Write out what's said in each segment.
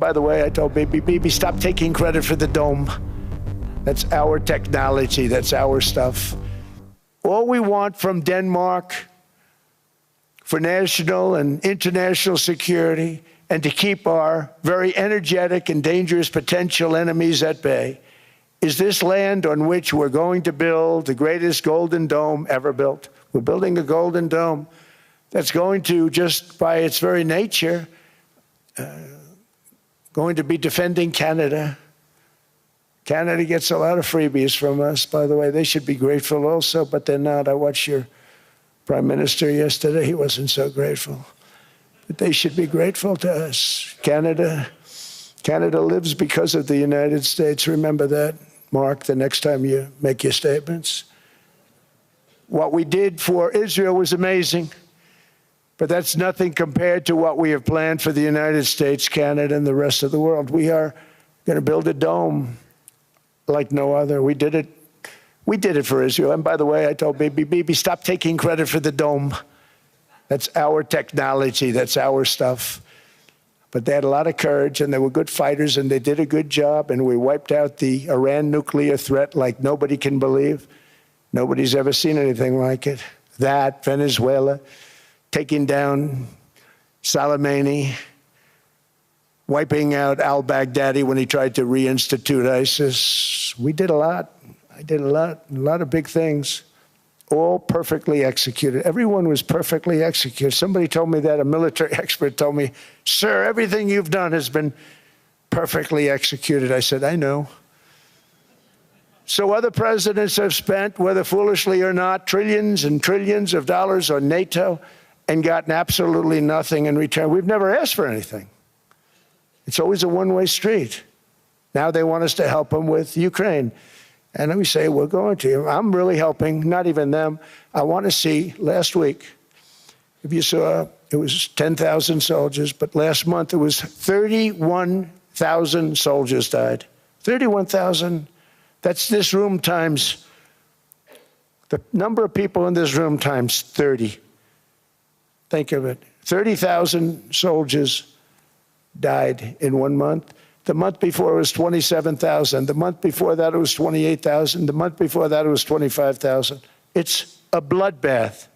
by the way, I told Bibi, stop taking credit for the dome. That's our technology. That's our stuff. All we want from Denmark for national and international security and to keep our very energetic and dangerous potential enemies at bay is this land on which we're going to build the greatest golden dome ever built. We're building a golden dome that's going to, just by its very nature, going to be defending Canada. Canada gets a lot of freebies from us, by the way. They should be grateful also, but they're not. I watched your Prime Minister yesterday. He wasn't so grateful. But they should be grateful to us. Canada lives because of the United States. Remember that, Mark, the next time you make your statements. What we did for Israel was amazing, but that's nothing compared to what we have planned for the United States, Canada, and the rest of the world. We are going to build a dome like no other. We did it for Israel. And by the way, I told Bibi, stop taking credit for the dome. That's our technology. That's our stuff. But they had a lot of courage, and they were good fighters, and they did a good job, and we wiped out the Iran nuclear threat like nobody can believe. Nobody's ever seen anything like it. That, Venezuela, taking down Soleimani, wiping out al-Baghdadi when he tried to reinstitute ISIS. We did a lot. I did a lot of big things, all perfectly executed. Everyone was perfectly executed. Somebody told me that, a military expert told me, sir, everything you've done has been perfectly executed. I said, I know. So other presidents have spent, whether foolishly or not, trillions and trillions of dollars on NATO and gotten absolutely nothing in return. We've never asked for anything. It's always a one-way street. Now they want us to help them with Ukraine. And we say, we're going to. I'm really helping, not even them. I want to see, last week, if you saw, it was 10,000 soldiers, but last month it was 31,000 soldiers died. 31,000. That's this room times, the number of people in this room times 30. Think of it. 30,000 soldiers died in 1 month. The month before it was 27,000. The month before that it was 28,000. The month before that it was 25,000. It's a bloodbath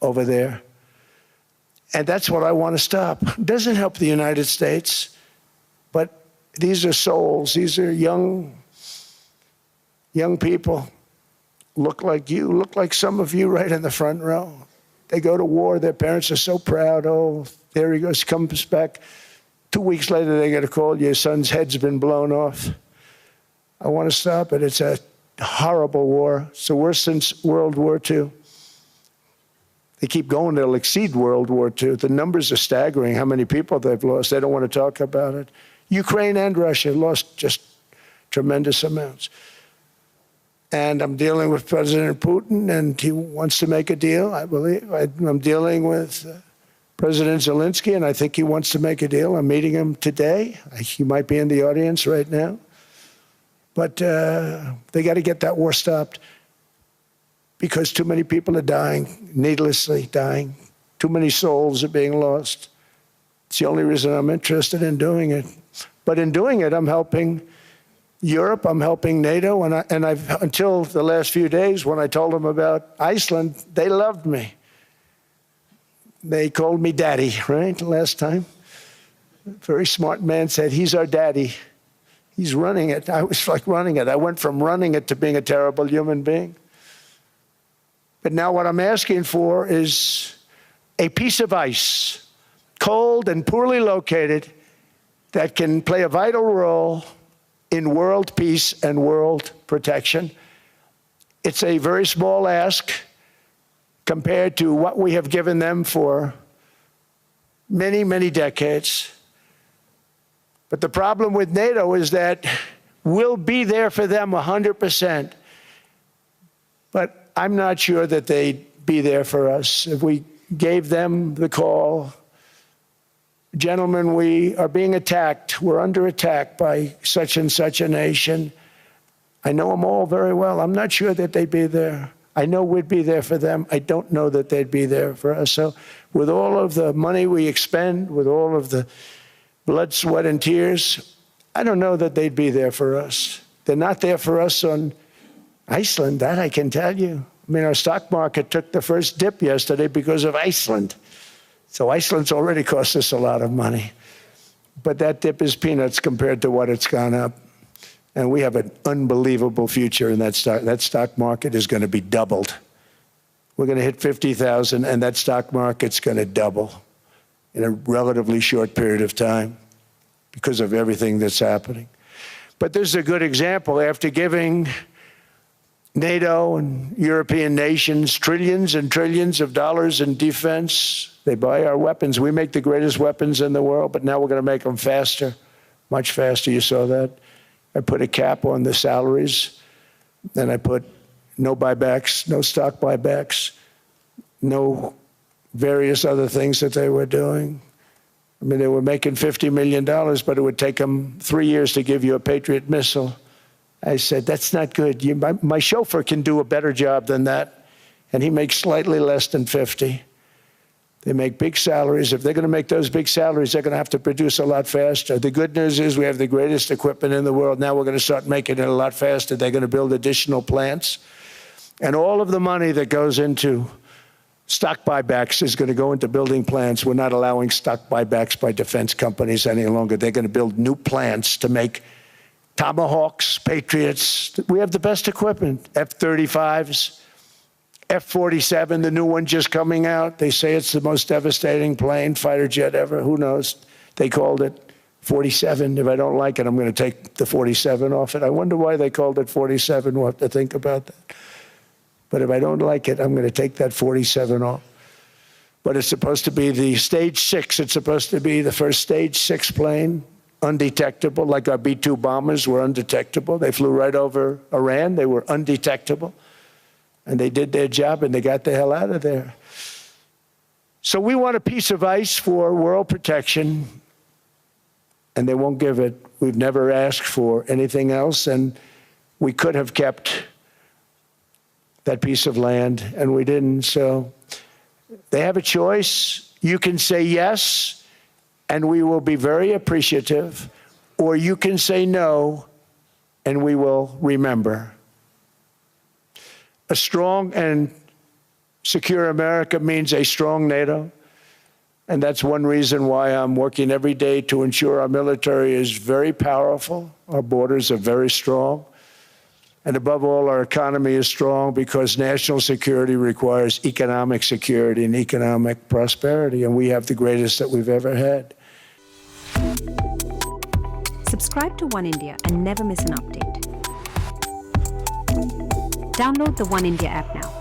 over there. And that's what I want to stop. It doesn't help the United States, but these are souls. These are young people. Look like you, look like some of you right in the front row. They go to war. Their parents are so proud. Oh, there he goes, comes back. 2 weeks later, they get a call, your son's head's been blown off. I want to stop it. It's a horrible war. It's the worst since World War II. They keep going, they'll exceed World War II. The numbers are staggering, how many people they've lost. They don't want to talk about it. Ukraine and Russia lost just tremendous amounts. And I'm dealing with President Putin, and he wants to make a deal, I believe. I'm dealing with President Zelensky, and I think he wants to make a deal. I'm meeting him today. He might be in the audience right now. But they got to get that war stopped because too many people are dying, needlessly dying. Too many souls are being lost. It's the only reason I'm interested in doing it. But in doing it, I'm helping Europe, I'm helping NATO, and I've until the last few days when I told them about Iceland, they loved me. They called me daddy, right, last time. A very smart man said, he's our daddy. He's running it. I was like running it. I went from running it to being a terrible human being. But now what I'm asking for is a piece of ice, cold and poorly located, that can play a vital role in world peace and world protection. It's a very small ask compared to what we have given them for many, many decades. But the problem with NATO is that we'll be there for them 100%. But I'm not sure that they'd be there for us. If we gave them the call, gentlemen, we are being attacked. We're under attack by such and such a nation. I know them all very well. I'm not sure that they'd be there. I know we'd be there for them. I don't know that they'd be there for us. So with all of the money we expend, with all of the blood, sweat, and tears, I don't know that they'd be there for us. They're not there for us on Iceland, that I can tell you. I mean, our stock market took the first dip yesterday because of Iceland. So Iceland's already cost us a lot of money. But that dip is peanuts compared to what it's gone up. And we have an unbelievable future in that stock. That stock market is going to be doubled. We're going to hit 50,000, and that stock market's going to double in a relatively short period of time because of everything that's happening. But this is a good example. After giving NATO and European nations trillions and trillions of dollars in defense, they buy our weapons. We make the greatest weapons in the world, but now we're going to make them faster, much faster. You saw that. I put a cap on the salaries. Then I put no buybacks, no stock buybacks, no various other things that they were doing. I mean, they were making $50 million, but it would take them 3 years to give you a Patriot missile. I said, that's not good. My chauffeur can do a better job than that, and he makes slightly less than 50. They make big salaries. If they're going to make those big salaries, they're going to have to produce a lot faster. The good news is we have the greatest equipment in the world. Now we're going to start making it a lot faster. They're going to build additional plants. And all of the money that goes into stock buybacks is going to go into building plants. We're not allowing stock buybacks by defense companies any longer. They're going to build new plants to make Tomahawks, Patriots. We have the best equipment, F-35s, F-47, the new one just coming out. They say it's the most devastating plane, fighter jet ever. Who knows? They called it 47. If I don't like it, I'm going to take the 47 off it. I wonder why they called it 47. We'll have to think about that. But if I don't like it, I'm going to take that 47 off. But it's supposed to be the stage 6. It's supposed to be the first stage 6 plane, undetectable, like our B-2 bombers were undetectable. They flew right over Iran. They were undetectable. And they did their job, and they got the hell out of there. So we want a piece of ice for world protection, and they won't give it. We've never asked for anything else, and we could have kept that piece of land, and we didn't. So they have a choice. You can say yes, and we will be very appreciative, or you can say no, and we will remember. A strong and secure America means a strong NATO, and that's one reason why I'm working every day to ensure our military is very powerful, our borders are very strong, and above all, our economy is strong because national security requires economic security and economic prosperity, and we have the greatest that we've ever had. Subscribe to One India and never miss an update. Download the One India app now.